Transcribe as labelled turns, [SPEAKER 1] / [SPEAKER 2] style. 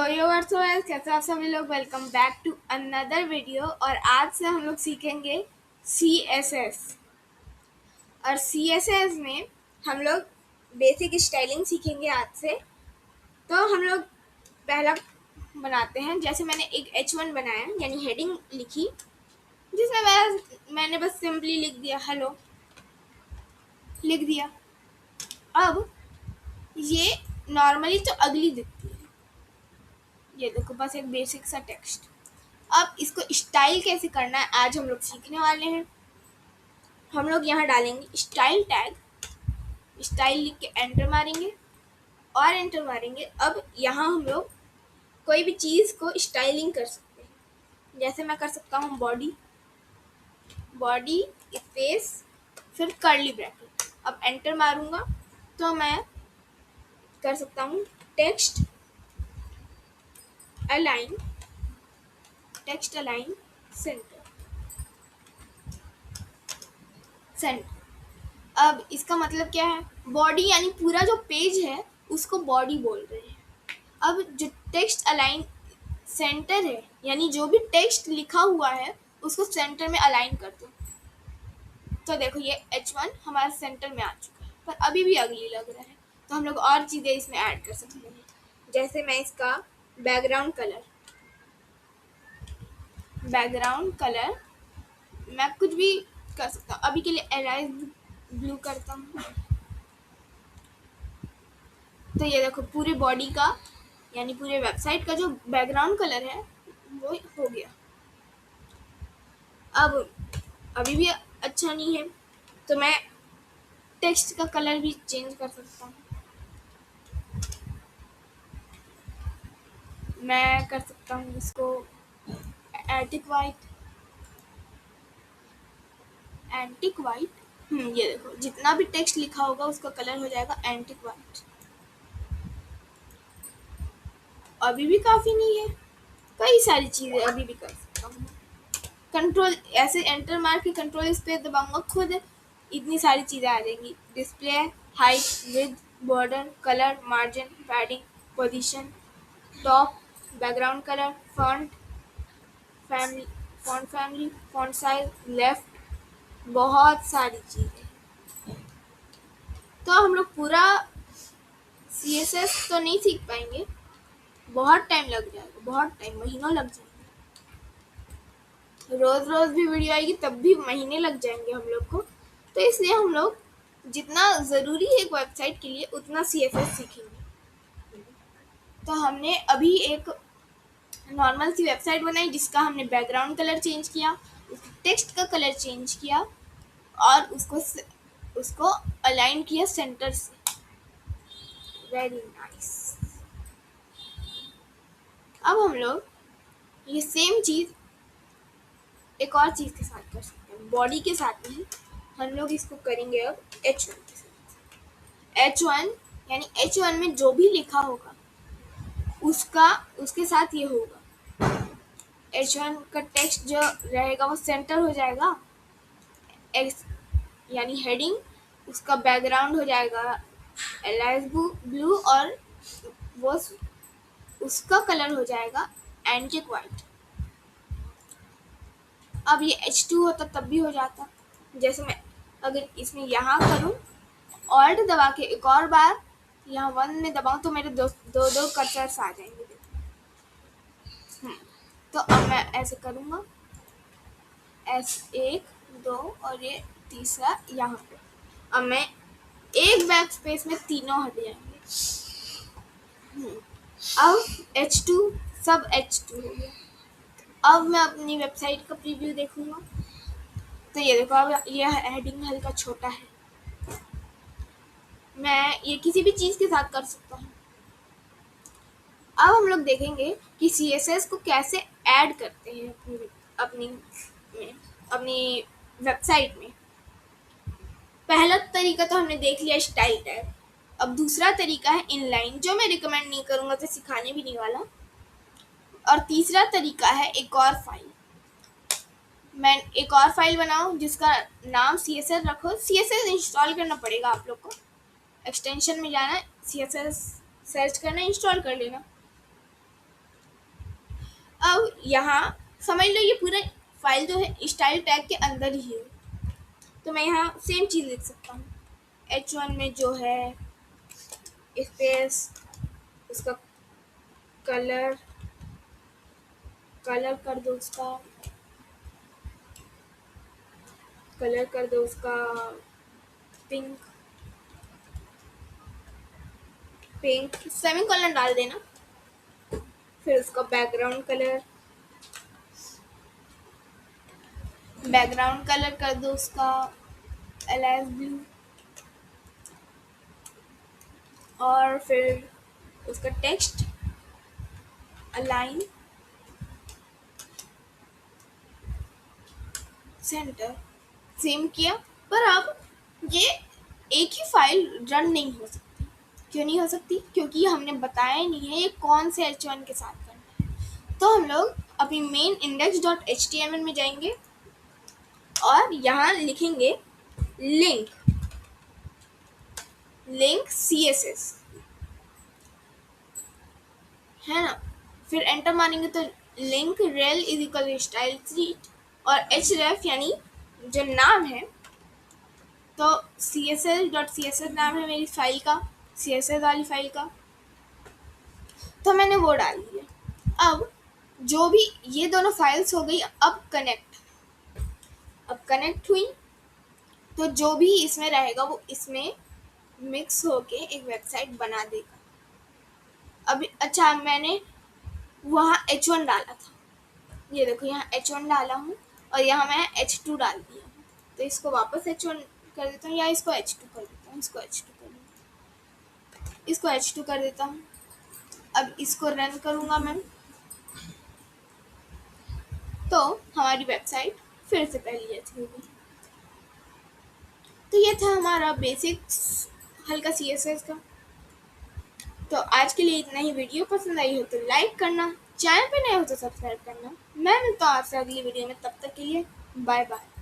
[SPEAKER 1] कैसे आप सभी लोग। Welcome back to another video. और आज से हम लोग सीखेंगे CSS। और CSS में हम लोग बेसिक स्टाइलिंग सीखेंगे आज से। तो हम लोग पहला बनाते हैं। जैसे मैंने एक H1 बनाया यानी हेडिंग लिखी, जिसमें मैंने बस सिंपली लिख दिया हेलो, लिख दिया। अब ये नॉर्मली तो अगली दिखती है, ये देखो बस एक बेसिक सा टेक्स्ट। अब इसको स्टाइल कैसे करना है आज हम लोग सीखने वाले हैं। हम लोग यहाँ डालेंगे स्टाइल टैग, स्टाइल लिख के एंटर मारेंगे और एंटर मारेंगे। अब यहाँ हम लोग कोई भी चीज़ को स्टाइलिंग कर सकते हैं। जैसे मैं कर सकता हूँ बॉडी, बॉडी स्पेस फिर कर्ली ब्रैकेट। अब एंटर मारूंगा तो मैं कर सकता हूँ text align, text align centre, centre. अब इसका मतलब क्या है, बॉडी यानी पूरा जो पेज है उसको बॉडी बोल रहे हैं। अब जो टेक्स्ट अलाइन सेंटर है यानी जो भी टेक्स्ट लिखा हुआ है उसको सेंटर में अलाइन कर दो। तो देखो ये H1 हमारे सेंटर में आ चुका है, पर अभी भी अगली लग रहा है। तो हम लोग और चीज़ें इसमें ऐड कर सकते हैं। जैसे मैं इसका बैकग्राउंड कलर मैं कुछ भी कर सकता हूँ। अभी के लिए एलाइज ब्लू करता हूँ। तो ये देखो पूरे बॉडी का यानी पूरे वेबसाइट का जो बैकग्राउंड कलर है वो हो गया। अब अभी भी अच्छा नहीं है तो मैं टेक्स्ट का कलर भी चेंज कर सकता हूँ। मैं कर सकता हूँ इसको एंटिक वाइट। ये देखो जितना भी टेक्स्ट लिखा होगा उसका कलर हो जाएगा एंटिक वाइट। अभी भी काफ़ी नहीं है, कई सारी चीज़ें अभी भी कर सकता हूँ। कंट्रोल ऐसे एंटर मार के कंट्रोल स्पेस दबाऊंगा, खुद इतनी सारी चीज़ें आ जाएंगी। Display, height, width, border, colour, margin, padding, position, top, background colour, font family, font size, left, बहुत सारी चीज़ें। तो हम लोग पूरा CSS तो नहीं सीख पाएंगे, बहुत टाइम लग जाएगा, बहुत टाइम, महीनों लग जाएंगे। रोज रोज भी वीडियो आएगी तब भी महीने लग जाएंगे हम लोग को। तो इसलिए हम लोग जितना ज़रूरी है एक वेबसाइट के लिए उतना CSS सीखेंगे। तो हमने अभी एक नॉर्मल सी वेबसाइट बनाई जिसका हमने बैकग्राउंड कलर चेंज किया, उसके टेक्स्ट का कलर चेंज किया और उसको अलाइन किया सेंटर से। Very nice. अब हम लोग ये सेम चीज़ एक और चीज़ के साथ कर सकते हैं, बॉडी के साथ नहीं। हम लोग इसको करेंगे अब H1 के साथ। H1 यानी H1 में जो भी लिखा होगा उसके साथ ये होगा। H1 का टेक्स्ट जो रहेगा वो सेंटर हो जाएगा, यानी हेडिंग, उसका बैकग्राउंड हो जाएगा एलाइज ब्लू और वो उसका कलर हो जाएगा एंटिक वाइट। अब ये H2 होता तब भी हो जाता। जैसे मैं अगर इसमें यहाँ करूँ, ऑल्ट दबा के एक और बार यहाँ 1 में दबाऊँ तो मेरे दो कर्सर्स आ जाएंगे। तो अब मैं ऐसे करूँगा, S1 2 और ये तीसरा यहाँ पे। अब मैं एक बैक स्पेस में तीनों हट जाएंगे। अब H2 सब H2 हो गया। अब मैं अपनी वेबसाइट का प्रीव्यू देखूंगा तो ये देखो अब ये हेडिंग हल्का छोटा है। मैं ये किसी भी चीज़ के साथ कर सकता हूँ। अब हम लोग देखेंगे कि CSS को कैसे ऐड करते हैं अपनी वेबसाइट में। पहला तरीका तो हमने देख लिया स्टाइल टैग। अब दूसरा तरीका है इनलाइन, जो मैं रिकमेंड नहीं करूँगा तो सिखाने भी नहीं वाला। और तीसरा तरीका है एक और फाइल। मैं एक और फाइल बनाऊँ जिसका नाम CSS रखो। CSS इंस्टॉल करना पड़ेगा आप लोग को, एक्सटेंशन में जाना, CSS सर्च करना, इंस्टॉल कर लेना। अब यहाँ समझ लो ये पूरा फाइल जो है स्टाइल टैग के अंदर ही है, तो मैं यहाँ सेम चीज़ लिख सकता हूँ। H1 में जो है स्पेस उसका कलर कर दो, उसका कलर कर दो उसका पिंक, सेमीकोलन डाल देना। फिर उसका बैकग्राउंड कलर कर दो उसका एलएस ब्लू, और फिर उसका टेक्स्ट अलाइन सेंटर, सेम किया। पर अब ये एक ही फाइल रन नहीं हो सकती। क्यों नहीं हो सकती? क्योंकि हमने बताया ही नहीं है ये कौन से H1 के साथ करना है। तो हम लोग अपनी मेन index.html में जाएंगे और यहाँ लिखेंगे लिंक CSS, है ना। फिर एंटर मारेंगे तो link rel is equal style sheet और href यानी जो नाम है, तो css.css नाम है मेरी फाइल का, CSS वाली फाइल का, तो मैंने वो डाल दिया। अब जो भी ये दोनों फाइल्स हो गई अब कनेक्ट हुई, तो जो भी इसमें रहेगा वो इसमें मिक्स होके एक वेबसाइट बना देगा। अभी अच्छा, मैंने वहाँ H1 डाला था, ये देखो यहाँ H1 डाला हूँ और यहाँ मैं H2 डाल दिया हूँ, तो इसको वापस H1 कर देता हूँ या इसको H2 कर देता हूँ, इसको H2 कर देता हूँ। अब इसको रन करूँगा मैं, तो हमारी वेबसाइट फिर से पहले जैसी होगी। तो ये था हमारा बेसिक्स हल्का CSS का। तो आज के लिए इतना ही। वीडियो पसंद आई हो तो लाइक करना, चैनल पे नए हो तो सब्सक्राइब करना। मैं मिलता हूँ आपसे अगली वीडियो में, तब तक के लिए बाय बाय।